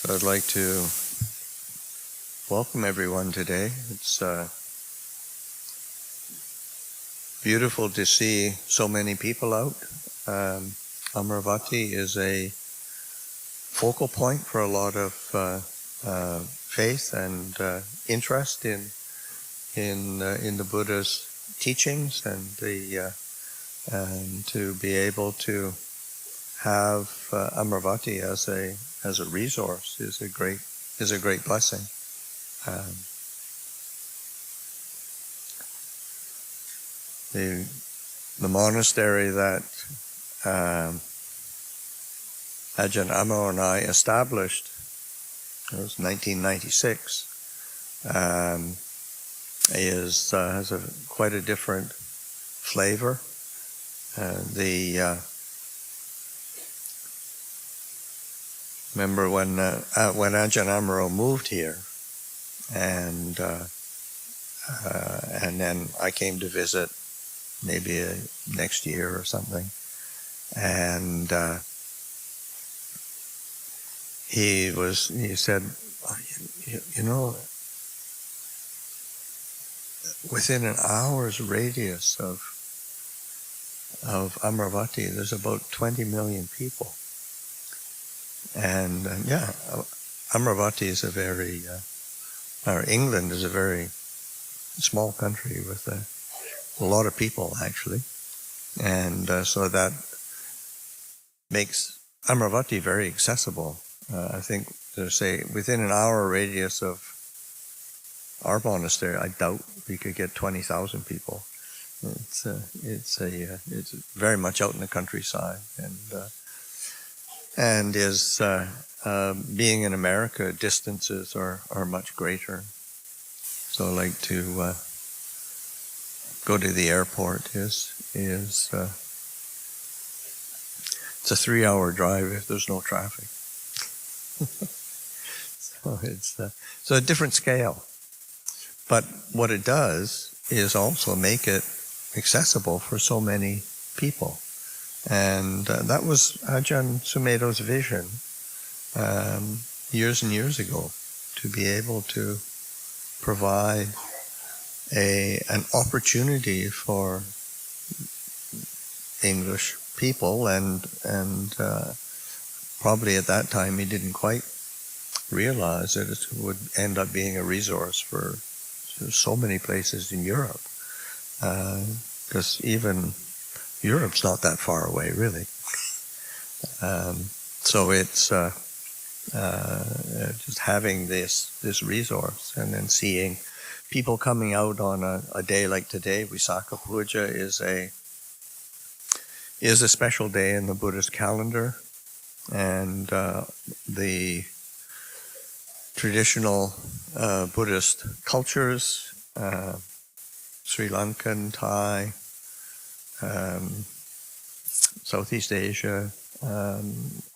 So I'd like to welcome everyone today. It's beautiful to see so many people out. Amaravati is a focal point for a lot of faith and interest in the Buddha's teachings, and to be able to have Amaravati as a resource is a great blessing. The monastery that Ajahn Pasanno and I established, it was 1996, has quite a different flavor. Remember when Ajahn Pasanno moved here, and then I came to visit maybe next year or something, and he said, you know, within an hour's radius of Amaravati, there's about 20 million people. And Amaravati is England is a very small country with a lot of people, actually. And so that makes Amaravati very accessible. I think, to say, within an hour radius of our monastery, I doubt we could get 20,000 people. It's very much out in the countryside, and is being in America, distances are much greater. So I like to go to the airport. It's a 3-hour drive if there's no traffic. So it's a different scale. But what it does is also make it accessible for so many people. And that was Ajahn Sumedho's vision years and years ago, to be able to provide an opportunity for English people, and probably at that time he didn't quite realize that it would end up being a resource for so many places in Europe, because even Europe's not that far away, really. So it's just having this resource, and then seeing people coming out on a day like today. Wisaka Puja is a special day in the Buddhist calendar, and the traditional Buddhist cultures, Sri Lankan, Thai, Southeast Asia,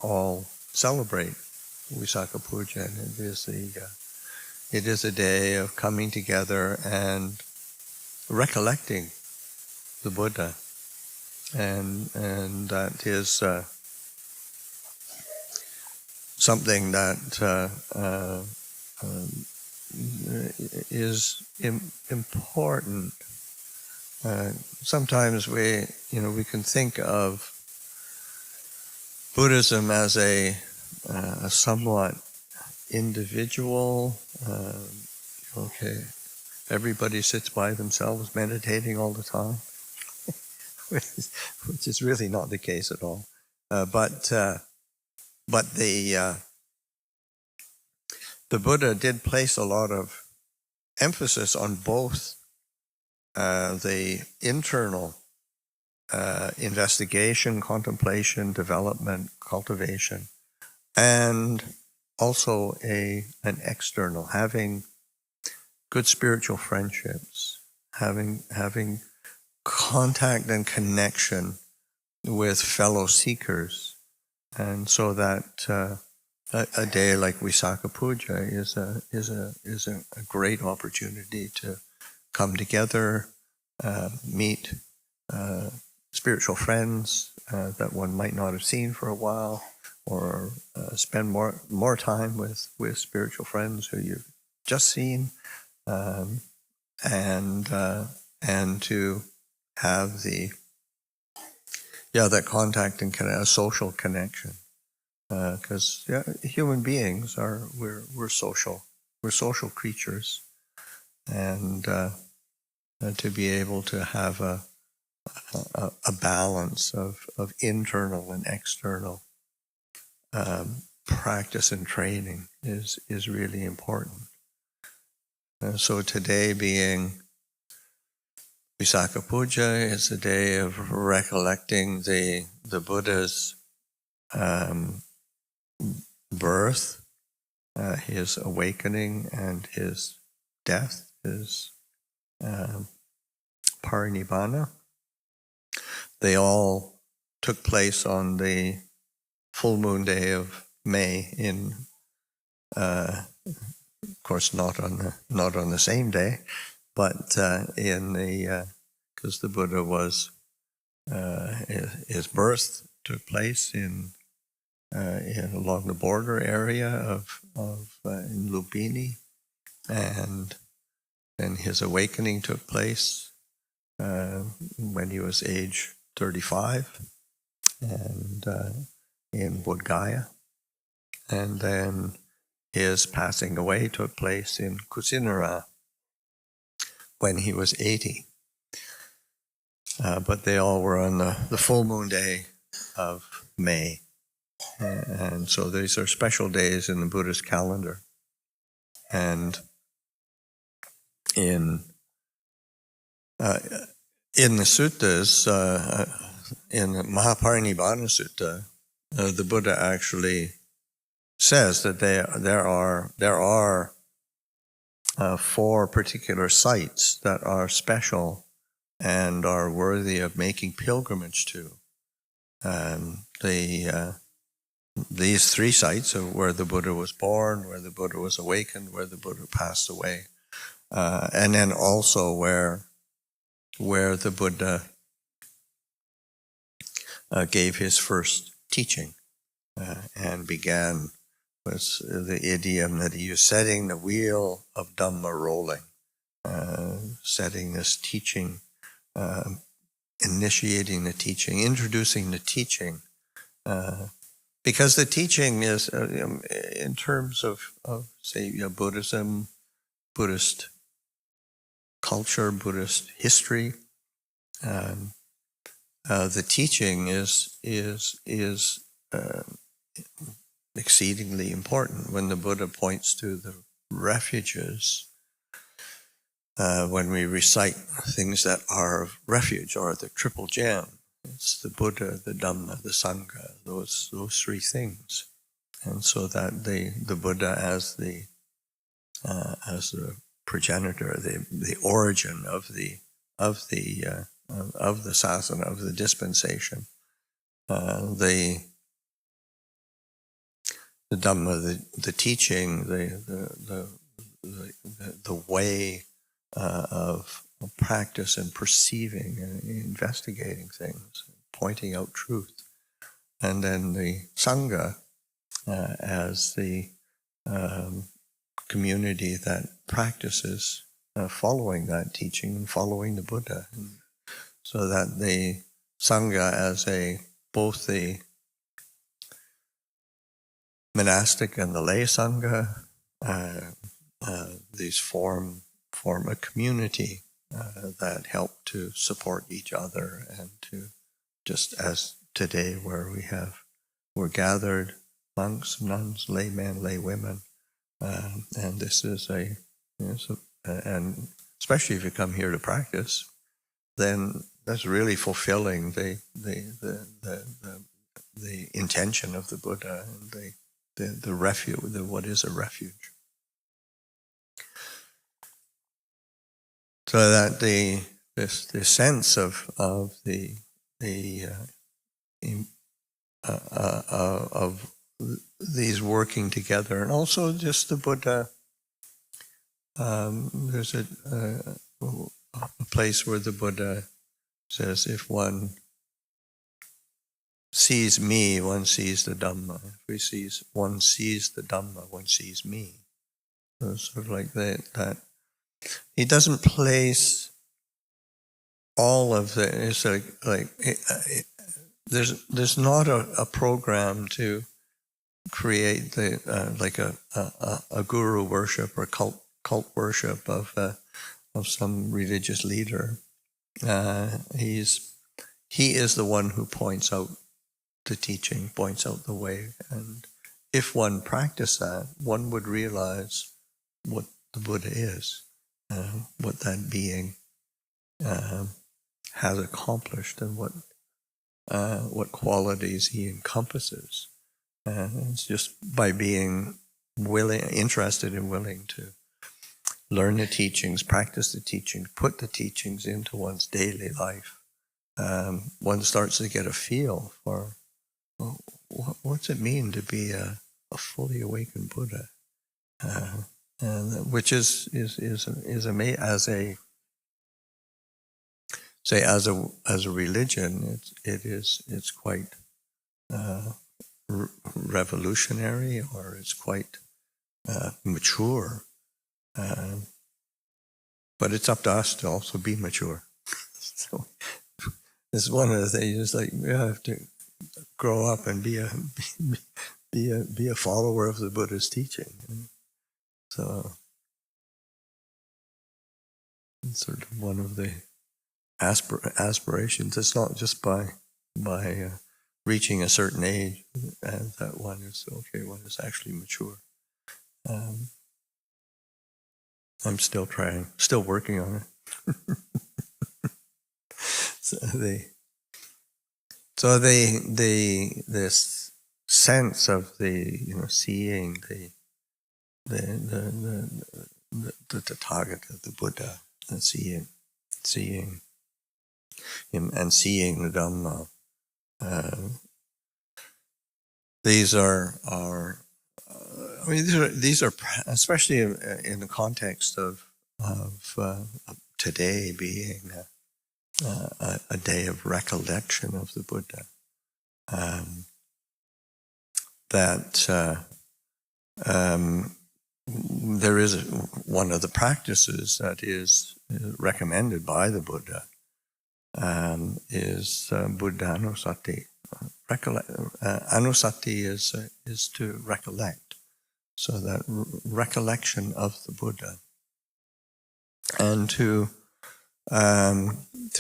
all celebrate Wisaka Puja, and it is a day of coming together and recollecting the Buddha, and that is something that is important. Sometimes we can think of Buddhism as a somewhat individual. Everybody sits by themselves meditating all the time, which is really not the case at all. But the Buddha did place a lot of emphasis on both the internal investigation, contemplation, development, cultivation, and also an external, having good spiritual friendships, having contact and connection with fellow seekers. And so that a day like Wisaka Puja is a great opportunity to come together, meet spiritual friends that one might not have seen for a while, or spend more time with spiritual friends who you've just seen, and to have that contact and a social connection, because human beings we're social creatures, and to be able to have a balance of internal and external practice and training is really important. So today being Wisaka Puja is a day of recollecting the Buddha's birth, his awakening, and his death, his parinibbana. They all took place on the full moon day of May, of course not on the same day, but because the Buddha was his birth took place in along the border area of in Lumbini, and then his awakening took place when he was age 35, and in Bodh Gaya, and then his passing away took place in Kusinara when he was 80. But they all were on the full moon day of May. And so these are special days in the Buddhist calendar. And in the suttas, in the Mahaparinibbana Sutta, the Buddha actually says that there are 4 particular sites that are special and are worthy of making pilgrimage to. These 3 sites are where the Buddha was born, where the Buddha was awakened, where the Buddha passed away, and then also where the Buddha gave his first teaching and began with the idiom that he used, setting the wheel of Dhamma rolling, setting this teaching, initiating the teaching, introducing the teaching, because the teaching is, in terms of say, Buddhism, Buddhist culture, Buddhist history, the teaching is exceedingly important. When the Buddha points to the refuges, when we recite things that are of refuge, or the triple gem, it's the Buddha, the Dhamma, the Sangha, those 3 things. And so that the Buddha as the progenitor, the origin of the sasana, of the dispensation, the Dhamma, the teaching, the way of practice and perceiving and investigating things, pointing out truth, and then the Sangha as the community that practices following that teaching and following the Buddha, so that the Sangha as both the monastic and the lay Sangha, these form a community that help to support each other, and to, just as today where we're gathered, monks, nuns, laymen, laywomen, and this is and especially if you come here to practice, then that's really fulfilling the intention of the Buddha, and the refuge, what is a refuge. So that the sense of these working together, and also just the Buddha. There's a place where the Buddha says, if one sees me, one sees the Dhamma. One sees the Dhamma, one sees me. So it's sort of like that. He doesn't place all of the. It's there's not a program to create like a guru worship or cult worship of some religious leader. He is the one who points out the teaching, points out the way, and if one practiced that, one would realize what the Buddha is, what that being has accomplished, and what qualities he encompasses. It's just by being interested and willing to learn the teachings, practice the teachings, put the teachings into one's daily life. One starts to get a feel for what's it mean to be a fully awakened Buddha, and which is amazing as a religion. It's quite revolutionary, or it's quite mature. But it's up to us to also be mature. So it's one of the things. It's like we have to grow up and be a follower of the Buddha's teaching. So it's sort of one of the aspirations. It's not just by reaching a certain age that one is okay. One is actually mature. I'm still trying, still working on it. So this sense of seeing the Tathagata, the Buddha, and seeing him and seeing the Dhamma. These are these are especially in the context of today being a day of recollection of the Buddha. There is one of the practices that is recommended by the Buddha is Buddhanussati. Anussati is to recollect, so that recollection of the Buddha, and to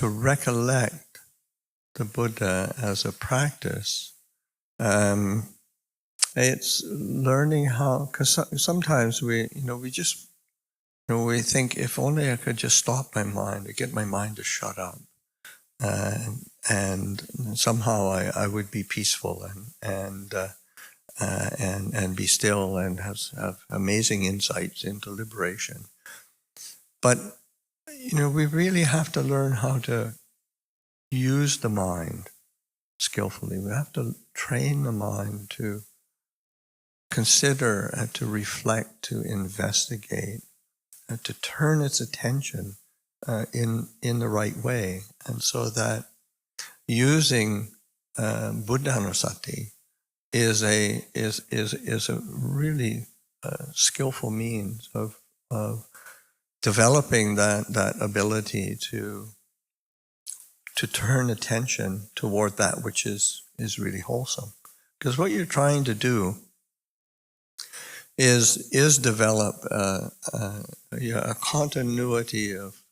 recollect the Buddha as a practice. It's learning how, because sometimes we just we think, if only I could just stop my mind, or get my mind to shut up. And somehow I would be peaceful and be still and have amazing insights into liberation. But we really have to learn how to use the mind skillfully. We have to train the mind to consider and to reflect, to investigate, and to turn its attention in the right way, and so that using Buddhanussati is a really skillful means of developing that ability to turn attention toward that which is really wholesome. Because what you're trying to do is develop a continuity of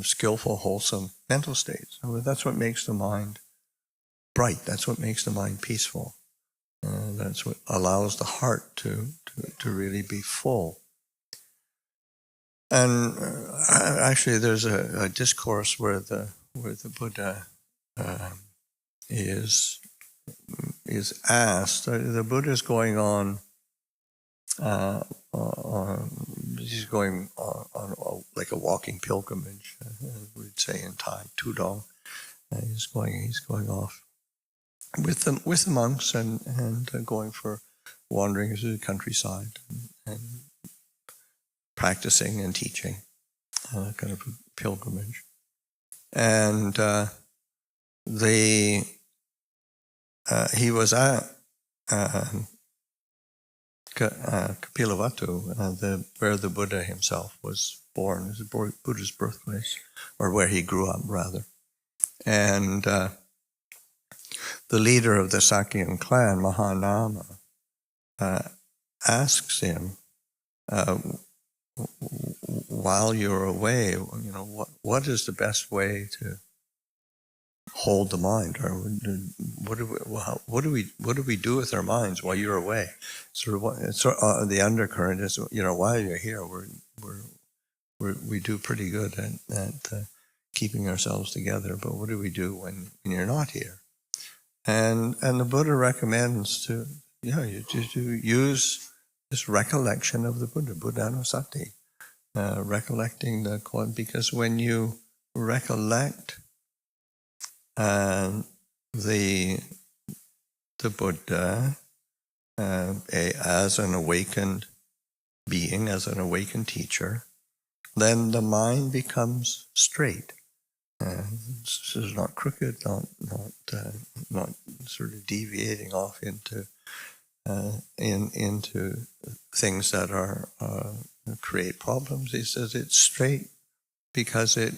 skillful, wholesome mental states. That's what makes the mind bright. That's what makes the mind peaceful. That's what allows the heart to really be full. And actually, there's a discourse where the Buddha is asked. The Buddha is going on. He's going on like a walking pilgrimage, we'd say in Thai, tudong. He's going off with the monks and going for wandering through the countryside and practicing and teaching, kind of a pilgrimage. And he was at Kapilavatthu, where the Buddha himself was born. It was Buddha's birthplace, or where he grew up, rather. And the leader of the Sakyan clan, Mahanama, asks him, while you're away, what is the best way to hold the mind, or what do we do with our minds while you're away? The undercurrent is, while you're here, we do pretty good at keeping ourselves together. But what do we do when you're not here? And the Buddha recommends to use this recollection of the Buddha, Buddhanussati, recollecting because when you recollect the Buddha as an awakened being, as an awakened teacher, then the mind becomes straight. This is not crooked, not sort of deviating off into things that are create problems. He says it's straight because it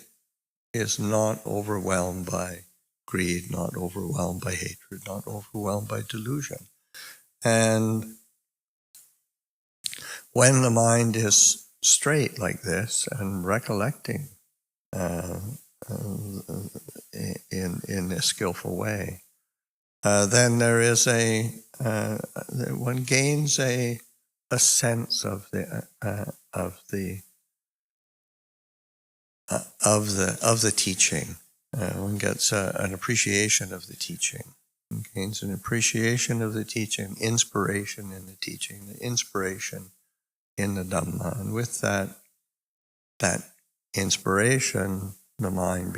is not overwhelmed by greed, not overwhelmed by hatred, not overwhelmed by delusion. And when the mind is straight like this and recollecting in a skillful way, then there is one gains a sense of the teaching. One gets an appreciation of the teaching. One gains an appreciation of the teaching, inspiration in the teaching, the inspiration in the Dhamma. And with that inspiration, the mind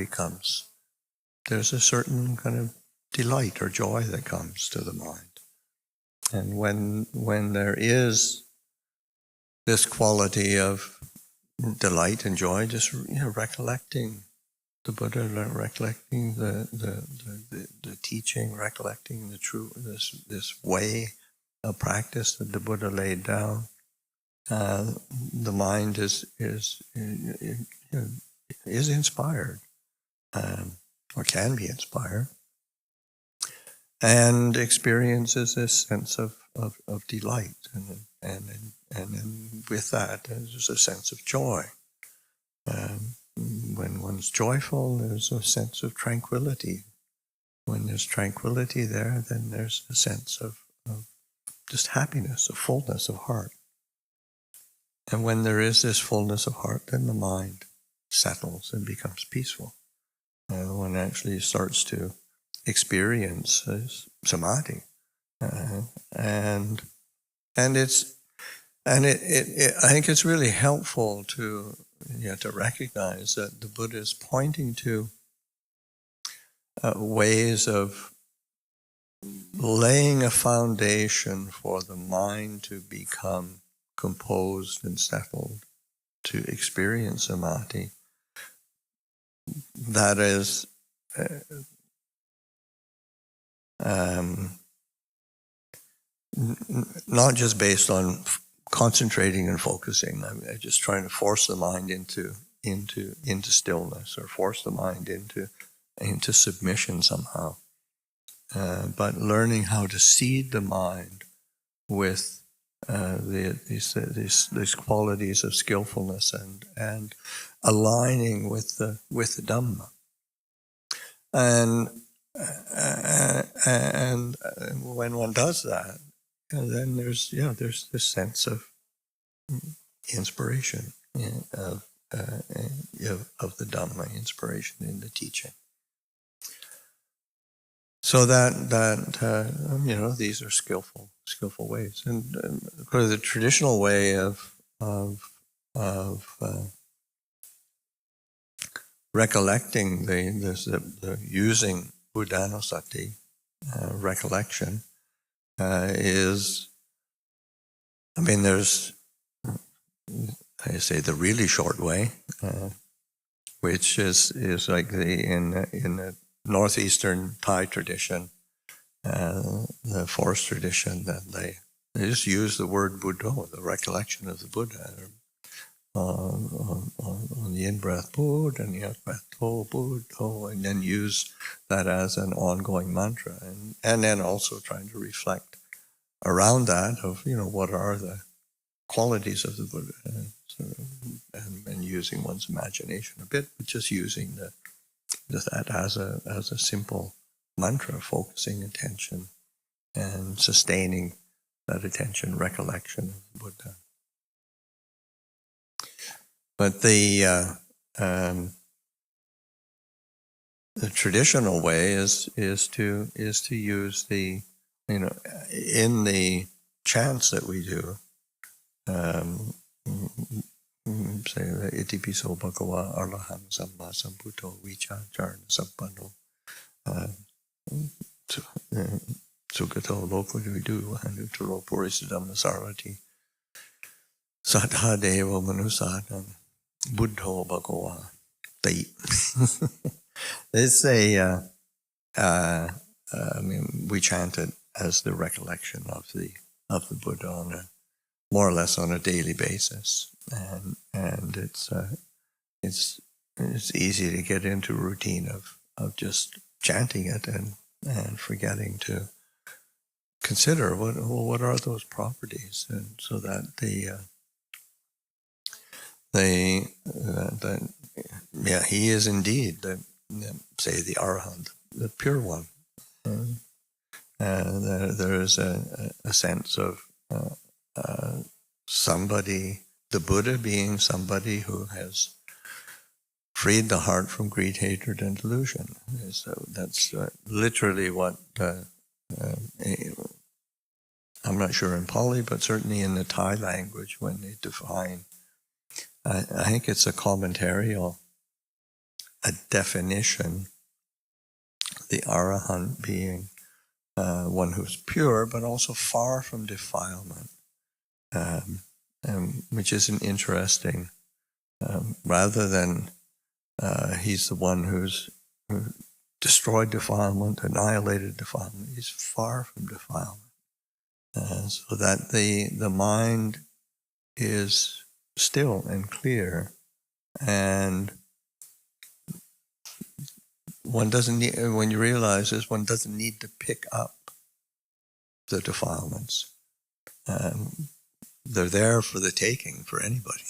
there's a certain kind of delight or joy that comes to the mind. And when there is this quality of delight and joy, just recollecting the Buddha, recollecting the teaching, recollecting this way of practice that the Buddha laid down, the mind is inspired, or can be inspired, and experiences this sense of delight, and with that there's a sense of joy. When one's joyful, there's a sense of tranquility. When there's tranquility there, then there's a sense of just happiness, of fullness of heart. And when there is this fullness of heart, then the mind settles and becomes peaceful. One actually starts to experience samadhi, and I think it's really helpful to recognize that the Buddha is pointing to ways of laying a foundation for the mind to become composed and settled, to experience samadhi. That is not just based on concentrating and focusing. I'm just trying to force the mind into stillness, or force the mind into submission somehow. But learning how to seed the mind with these qualities of skillfulness and aligning with the Dhamma, and when one does that, then there's this sense of inspiration of the Dhamma, inspiration in the teaching. So that these are skillful ways, and the traditional way of recollecting the using Buddhanussati recollection is, there's, I say, the really short way, which is like in the northeastern Thai tradition. the forest tradition, that they just use the word Buddho, the recollection of the Buddha, on the in-breath Buddha and the out-breath Buddho, and then use that as an ongoing mantra, and then also trying to reflect around that of, what are the qualities of the Buddha, and using one's imagination a bit, but just using that as a simple mantra, focusing attention and sustaining that attention, recollection of the Buddha. But the traditional way is to use the, in the chants that we do, say the iti piso bhagava araham samma sambuddho vichacharana sampanno sugato loko vidu hanutaro purisidhamma sarvati sattha deva manusadam buddho bhagava. It's we chant it as the recollection of the Buddha more or less on a daily basis, and it's easy to get into a routine of just chanting it and forgetting to consider what are those properties, and so that he is indeed the Arahant, the pure one. There is a sense of somebody, the Buddha being somebody who has freed the heart from greed, hatred, and delusion. So that's literally what, I'm not sure in Pali, but certainly in the Thai language, when they define, I think it's a commentary or a definition, the Arahant being one who's pure, but also far from defilement, which is an interesting, rather than he's the one who destroyed defilement, annihilated defilement. He's far from defilement, so that the mind is still and clear, and one doesn't need, when you realize this, one doesn't need to pick up the defilements. They're there for the taking for anybody.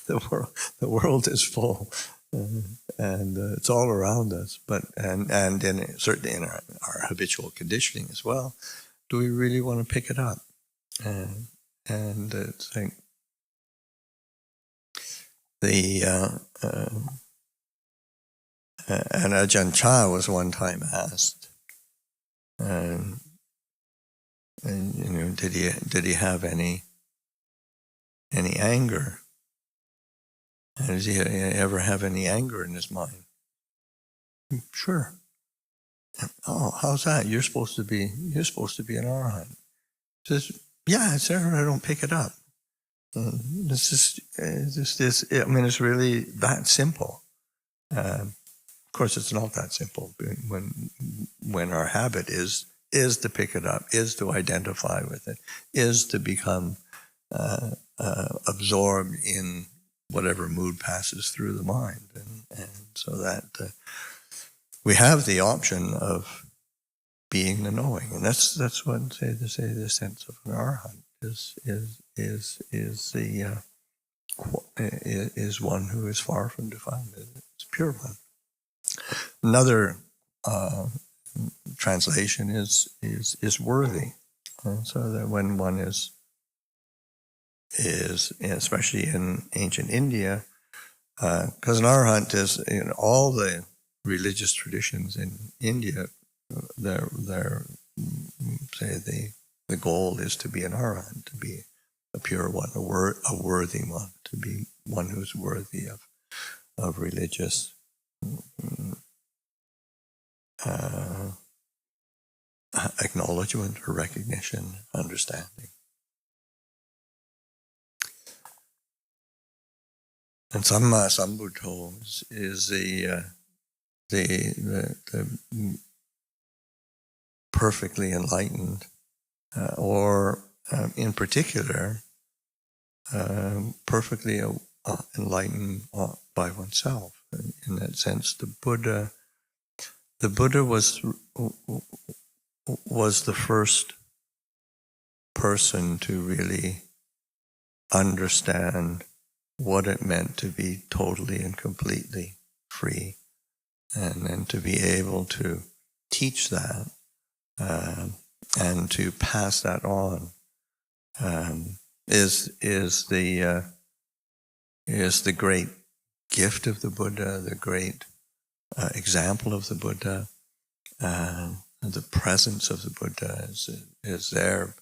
The world is full, and it's all around us. But certainly in our habitual conditioning as well, do we really want to pick it up? And it's like and Ajahn Chah was one time asked, and did he have any anger? And does he ever have any anger in his mind? Sure. Oh, how's that? You're supposed to be an Arahant. He says, yeah, it's there. I don't pick it up. It's really that simple. Of course, it's not that simple. When our habit is to pick it up, is to identify with it, is to become absorbed in whatever mood passes through the mind, and so that we have the option of being the knowing, and that's what the sense of an Arahant is one who is far from defilement. It's a pure one. Another translation is worthy, so that when one is especially in ancient India, because an Arahant is in all the religious traditions in India, the goal is to be an Arahant, to be a pure one, a worthy one, to be one who's worthy of religious acknowledgement or recognition, understanding. And Sambuddho is the perfectly enlightened, or in particular, perfectly enlightened by oneself. In that sense, the Buddha was the first person to really understand what it meant to be totally and completely free, and then to be able to teach that and to pass that on is the great gift of the Buddha, the great example of the Buddha. The presence of the Buddha is there.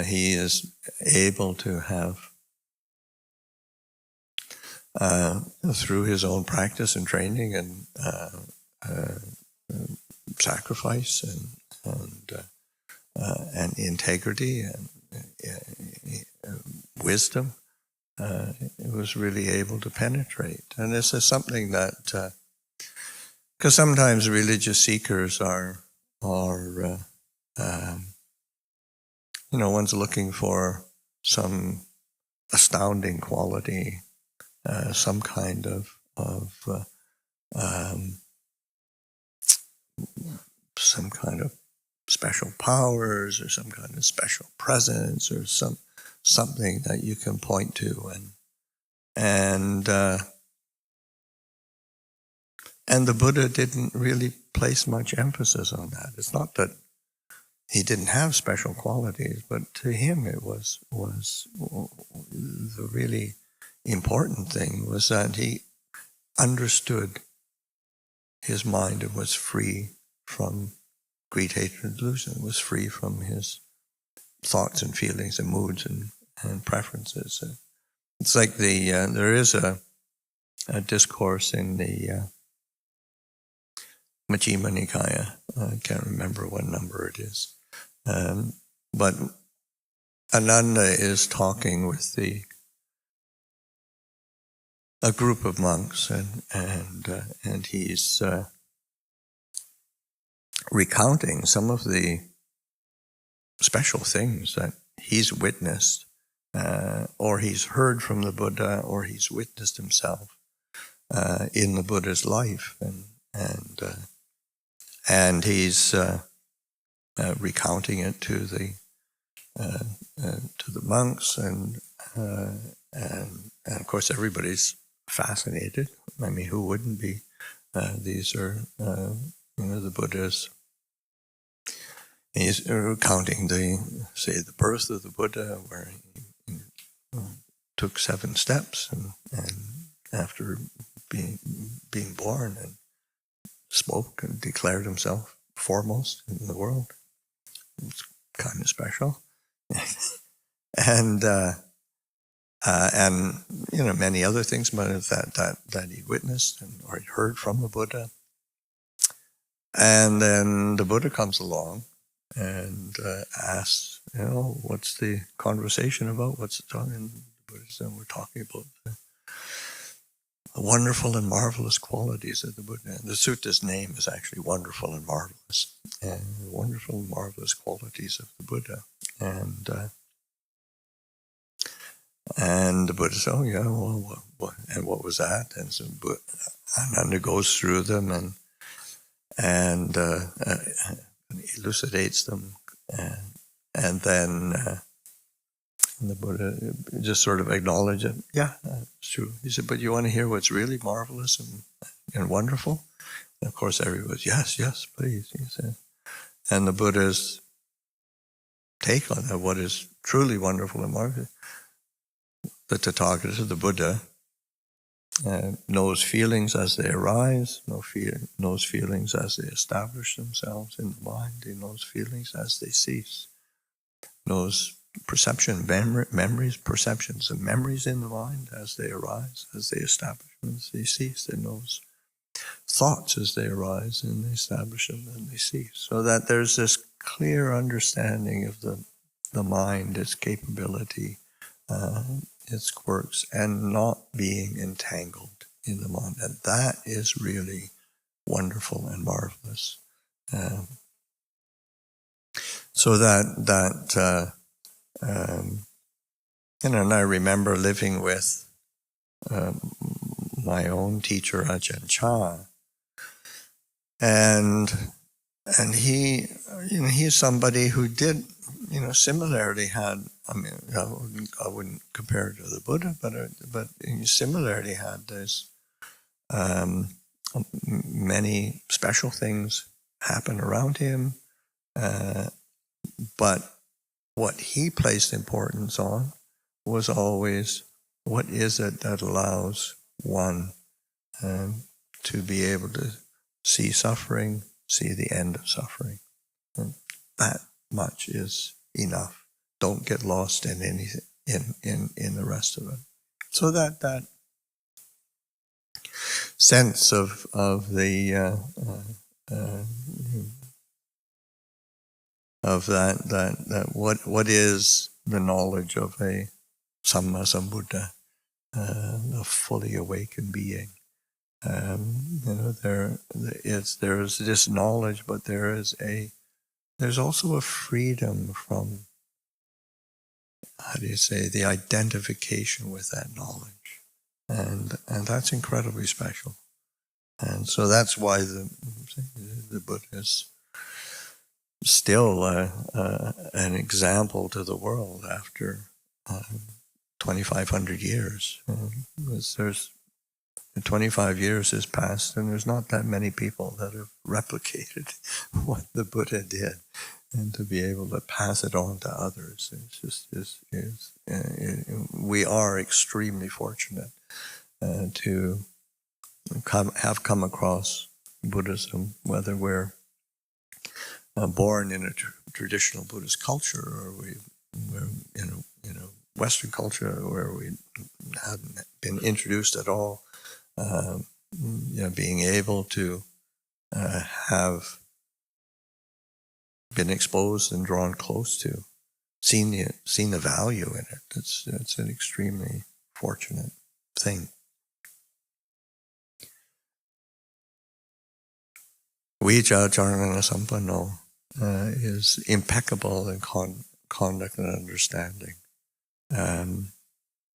He is able to have, through his own practice and training and sacrifice and integrity and wisdom, it was really able to penetrate. And this is something that, because sometimes religious seekers are one's looking for some astounding quality, some kind of some kind of special powers, or some kind of special presence, or something that you can point to, and the Buddha didn't really place much emphasis on that. It's not that he didn't have special qualities, but to him it was the really important thing was that he understood his mind and was free from greed, hatred, and delusion. It was free from his thoughts and feelings and moods and preferences. It's like there is a discourse in the Majjhima Nikaya. I can't remember what number it is. But Ananda is talking with a group of monks, and he's recounting some of the special things that he's witnessed, or he's heard from the Buddha, or he's witnessed himself in the Buddha's life, and he's recounting it to the monks, and of course everybody's fascinated. I mean, who wouldn't be? These are the Buddha's. He's recounting the birth of the Buddha, where he took 7 steps, and after being born, and spoke and declared himself foremost in the world. It's kind of special. and many other things that he witnessed or he heard from the Buddha. And then the Buddha comes along and asks, what's the conversation about? What's it talking? And the Buddha said, we're talking about the wonderful and marvelous qualities of the Buddha. And the sutta's name is actually Wonderful and Marvelous. And the wonderful and marvelous qualities of the Buddha. And the Buddha said, oh yeah, well, and what was that? And so Ananda goes through them and elucidates them. And then the Buddha just sort of acknowledged it. Yeah, it's true. He said, but you want to hear what's really marvelous and wonderful? And of course, everybody's, yes, please, he said. And the Buddha's take on that, what is truly wonderful and marvelous, the Tathagata, the Buddha, knows feelings as they arise, knows feelings as they establish themselves in the mind, he knows feelings as they cease, knows memories, perceptions and memories in the mind as they arise, as they establish, as they cease. It knows thoughts as they arise and they establish them and they cease. So that there's this clear understanding of the mind, its capability, its quirks, and not being entangled in the mind. And that is really wonderful and marvelous. So and I remember living with my own teacher, Ajahn Chah, and he, he's somebody who did, similarly had. I mean, I wouldn't compare it to the Buddha, but he similarly had this many special things happen around him, but what he placed importance on was always what is it that allows one to be able to see suffering, see the end of suffering. And that much is enough. Don't get lost in anything in the rest of it. So that sense of the of that what is the knowledge of a Samma Sambuddha, a fully awakened being. There is this knowledge, but there's also a freedom from, how do you say, the identification with that knowledge, and that's incredibly special. And so that's why the Buddha is still an example to the world after 2,500 years. There's 25 years has passed, and there's not that many people that have replicated what the Buddha did, and to be able to pass it on to others we are extremely fortunate to have come across Buddhism, whether we're born in a traditional Buddhist culture, or we're in a Western culture where we hadn't been introduced at all. Being able to have been exposed and drawn close to, seen the value in it. It's an extremely fortunate thing. Vijja Charana Sampanno is impeccable in conduct and understanding.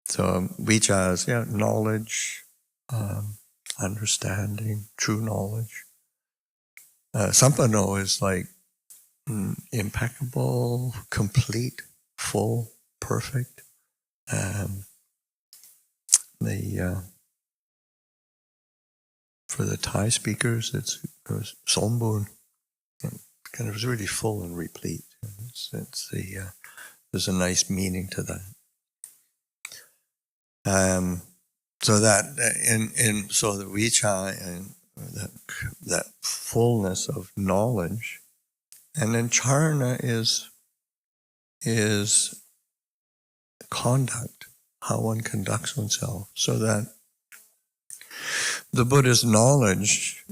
So vijja is knowledge, understanding, true knowledge. Sampanno is like impeccable, complete, full, perfect. For the Thai speakers, it goes sombun, kind of really full and replete. There's a nice meaning to that. So that so the vijja and that fullness of knowledge, and then charana is conduct, how one conducts oneself, so that the Buddha's knowledge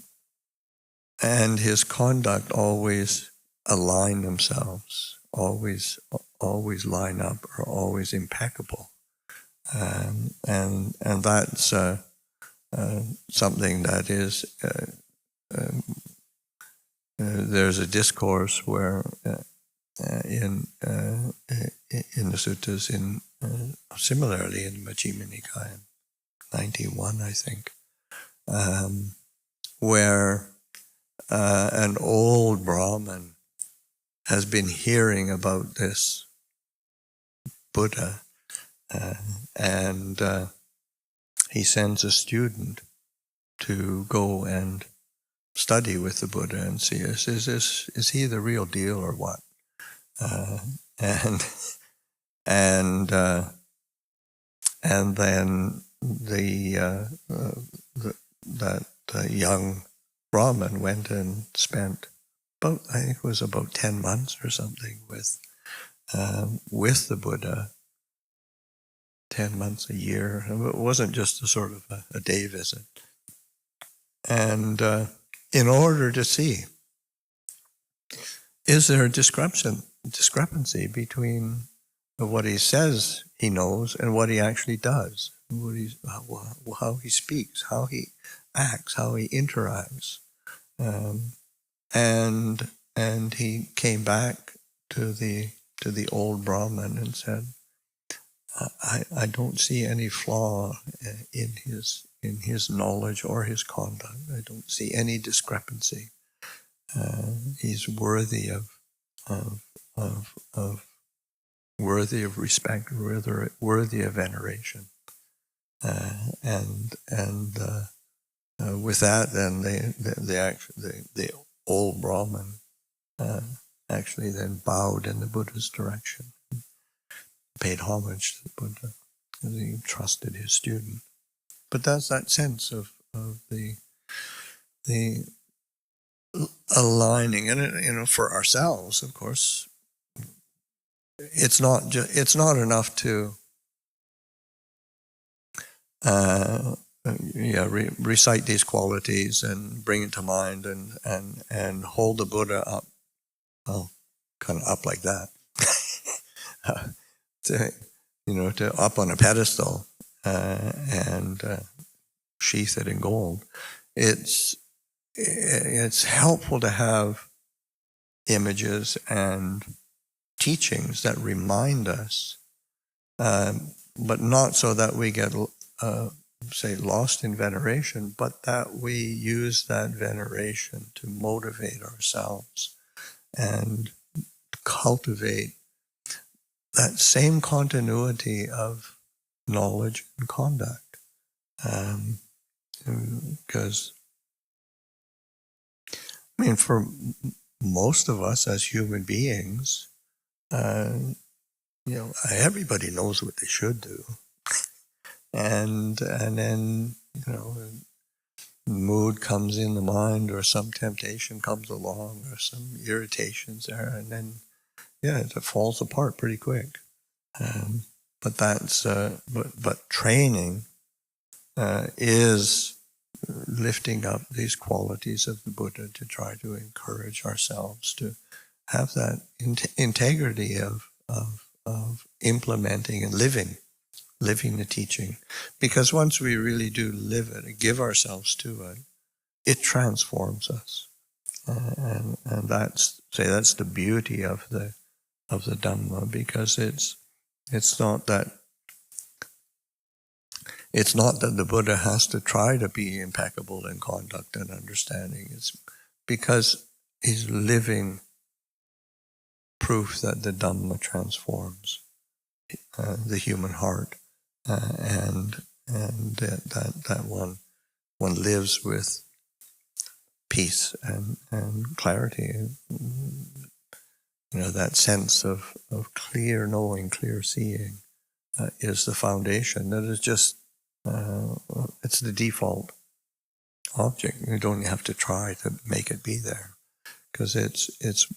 and his conduct always align themselves, always line up, are always impeccable. And that's something that is, there's a discourse where in the suttas, similarly in Majjhima Nikaya 91, I think, where an old Brahmin has been hearing about this Buddha, and he sends a student to go and study with the Buddha and see, is he the real deal or what? And then that young Brahmin went and spent I think it was about 10 months or something with the Buddha. 10 months, a year. It wasn't just a sort of a day visit. And in order to see, is there a discrepancy between what he says he knows and what he actually does, how he speaks, how he acts, how he interacts. And he came back the old Brahmin and said, I don't see any flaw in his knowledge or his conduct. I don't see any discrepancy. He's worthy of worthy of respect, worthy of veneration, and with that, then the old Brahmin actually then bowed in the Buddha's direction, paid homage to the Buddha, because he trusted his student. But that's that sense of the aligning, and for ourselves, of course, it's not enough to recite these qualities and bring it to mind and hold the Buddha up, kind of up like that, to up on a pedestal and sheath it in gold. It's helpful to have images and teachings that remind us, but not so that we get lost in veneration, but that we use that veneration to motivate ourselves and cultivate that same continuity of knowledge and conduct. Because, for most of us as human beings, everybody knows what they should do. And then, mood comes in the mind, or some temptation comes along, or some irritations there, and then, it falls apart pretty quick. But that's but training is lifting up these qualities of the Buddha to try to encourage ourselves to have that integrity of implementing and living the teaching. Because once we really do live it and give ourselves to it, it transforms us. And that's the beauty of the Dhamma, because it's not that the Buddha has to try to be impeccable in conduct and understanding. It's because he's living proof that the Dhamma transforms the human heart, and that one lives with peace and clarity. That sense of clear knowing, clear seeing is the foundation. That is just it's the default object. You don't have to try to make it be there, because it's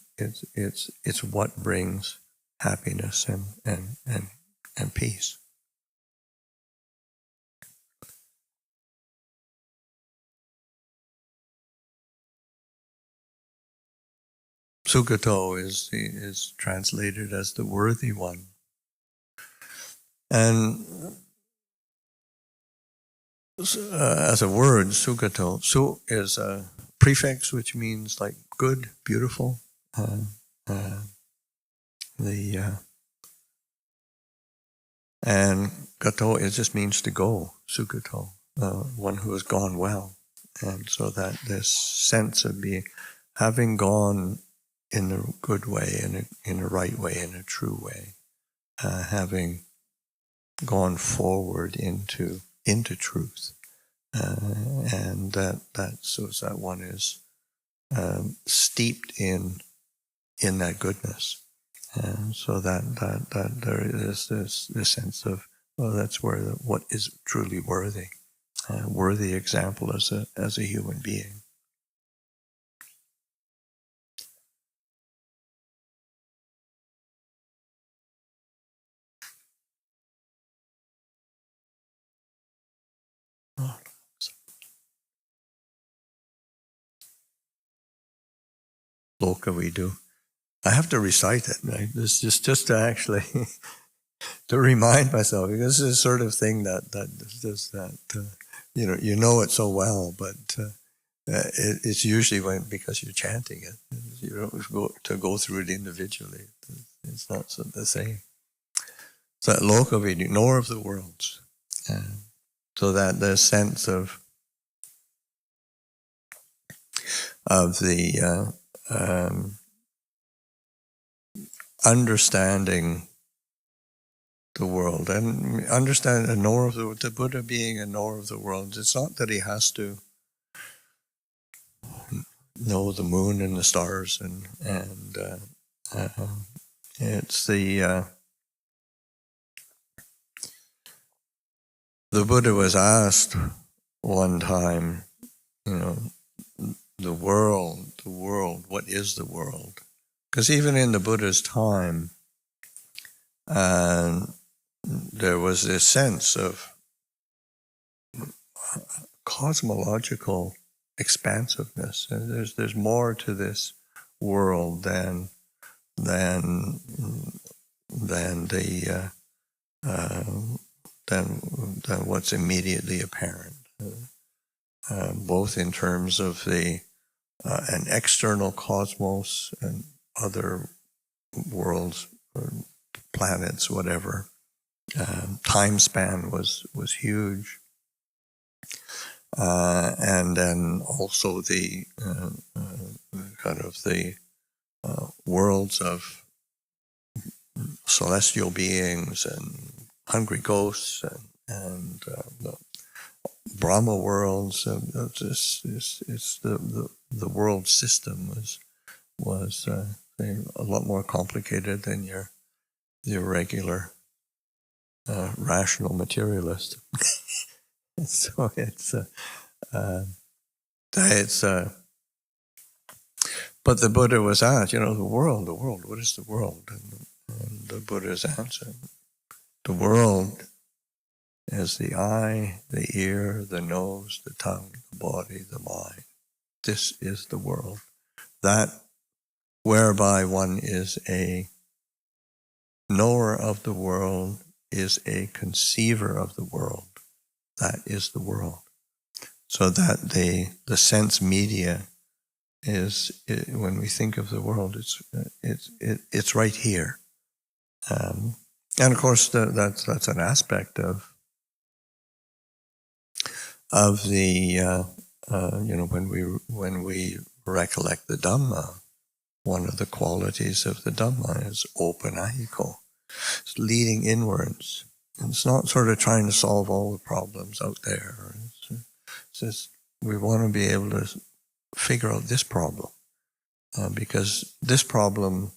what brings happiness and peace. Sukhato is translated as the worthy one, and as a word, sukhato, su is a prefix which means like good, beautiful. And gato, it just means to go. Sukhato, one who has gone well, and so that this sense of having gone in a good way, in a right way, in a true way, having gone forward into truth, and that one is steeped in that goodness, so that there is this sense of, that's where what is truly worthy example as a human being. Loka we do. I have to recite it. Right? This is just to actually to remind myself, because this is the sort of thing that you know it so well, but it's usually because you're chanting it. You don't go through it individually. It's not the same. So that lokavidi, knower of the worlds. So that the sense of the understanding the world and understand a knower of the Buddha being a knower of the world. It's not that he has to know the moon and the stars and it's the Buddha was asked one time, the world, what is the world? Because even in the Buddha's time, there was this sense of cosmological expansiveness. And there's more to this world than what's immediately apparent. Both in terms of an external cosmos and other worlds, or planets, whatever. Time span was huge. And then also the kind of the worlds of celestial beings and hungry ghosts and the Brahma worlds. It's the world system was a lot more complicated than your regular rational materialist. So but the Buddha was asked, the world, what is the world? And the Buddha's answer, the world is the eye, the ear, the nose, the tongue, the body, the mind. This is the world. That whereby one is a knower of the world, is a conceiver of the world. That is the world. So that the sense media is, when we think of the world, it's right here. And of course, that's an aspect of the when we recollect the Dhamma, one of the qualities of the Dhamma is open ahiko. It's leading inwards. And it's not sort of trying to solve all the problems out there. It's just we want to be able to figure out this problem, because this problem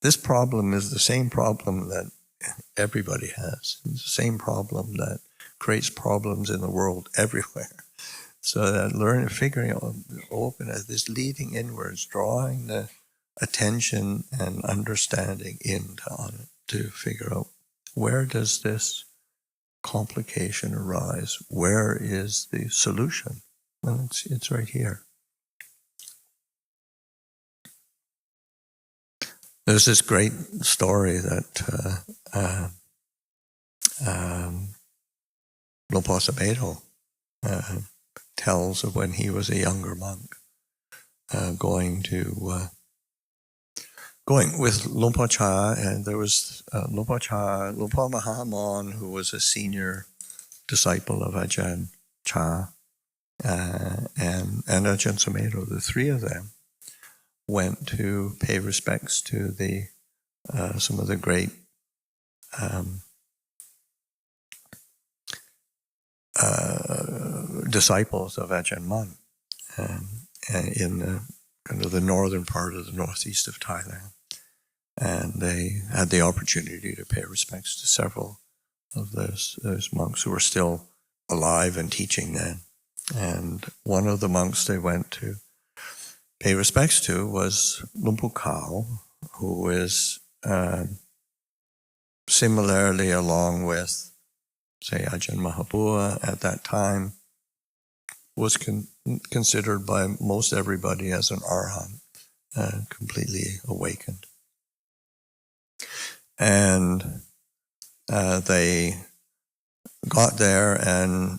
is the same problem that everybody has. It's the same problem that creates problems in the world everywhere. So that figuring out, open as this leading inwards, drawing the attention and understanding on it to figure out, where does this complication arise? Where is the solution? Well, it's right here. There's this great story that Luang Por Pasanno tells of when he was a younger monk, going with Luang Por Cha, and there was Luang Por Cha, Luang Por Mahamon, who was a senior disciple of Ajahn Cha, and Ajahn Sumedho. The three of them went to pay respects to some of the great disciples of Ajahn Mun, in kind of the northern part of the northeast of Thailand. And they had the opportunity to pay respects to several of those monks who were still alive and teaching then. And one of the monks they went to pay respects to was Luang Por Khao, who is similarly, along with, say, Ajahn Mahabua at that time, was considered by most everybody as an arhat, completely awakened. And they got there, and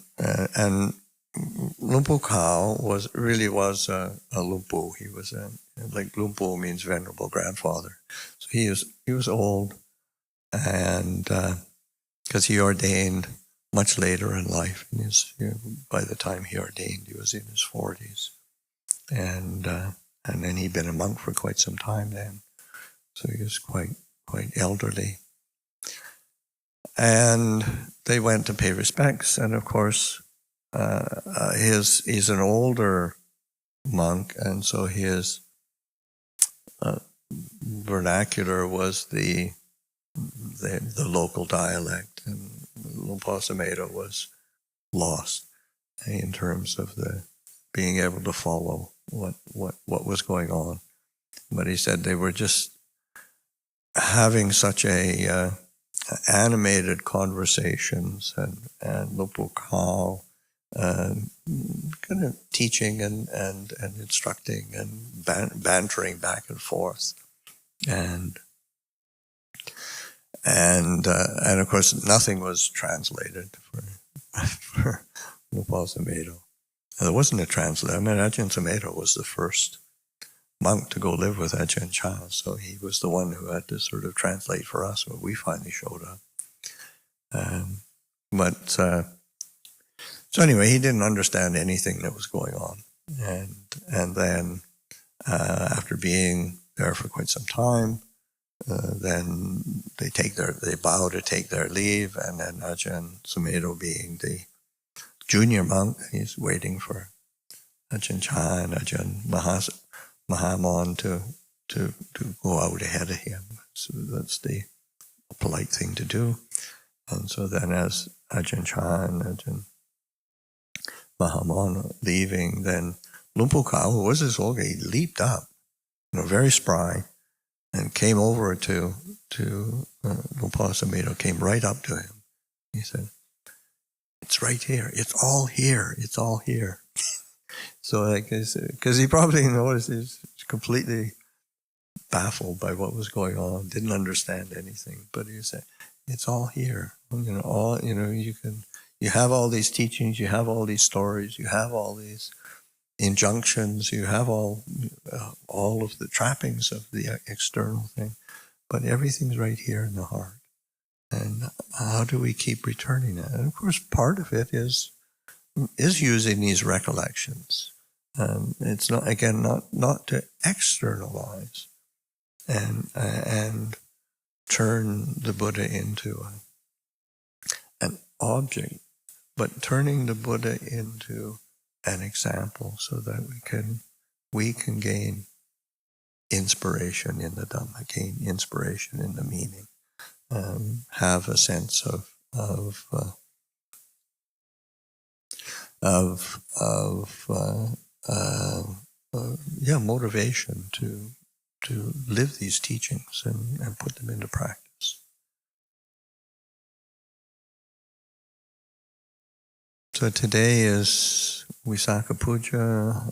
Luang Por Khao was a Luang Por. He was like Luang Por means venerable grandfather. So he was old, and because he ordained much later in life. By the time he ordained, he was in his 40s, and then he'd been a monk for quite some time then, so he was quite elderly. And they went to pay respects, and of course, he's an older monk, and so his vernacular was the local dialect, and Luang Por Pasanno was lost in terms of the being able to follow what was going on. But he said they were just having such a animated conversations, and Luang Por Khao kind of teaching and instructing and bantering back and forth, and of course nothing was translated for Luang Por Pasanno. There wasn't a translator. I mean, Ajahn Pasanno was the first monk to go live with Ajahn Chah, so he was the one who had to sort of translate for us when we finally showed up. So anyway, he didn't understand anything that was going on, and then after being there for quite some time, then they bow to take their leave, and then Ajahn Pasanno, being the junior monk, he's waiting for Ajahn Chah and Ajahn Mahamon to go out ahead of him. So that's the polite thing to do. And so then as Ajahn Chah and Ajahn Mahamon leaving, then Luang Por Khao, who was his old guy, he leaped up, very spry, and came over to Luang Por Pasanno, came right up to him. He said, "It's right here. It's all here. It's all here." So, because he probably noticed he's completely baffled by what was going on, didn't understand anything. But he said, "It's all here. You have all these teachings, you have all these stories, you have all these injunctions, you have all of the trappings of the external thing, but everything's right here in the heart. And how do we keep returning it?" And of course, part of it is using these recollections. It's not to externalize and turn the Buddha into an object, but turning the Buddha into an example, so that we can gain inspiration in the Dhamma, gain inspiration in the meaning, have a sense of motivation to live these teachings and put them into practice. So today is Wisaka Puja.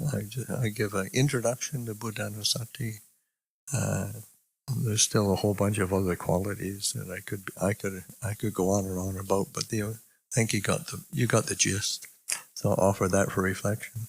I give an introduction to Buddhanussati. There's still a whole bunch of other qualities that I could go on and on about, but I think you got the gist. So I'll offer that for reflection.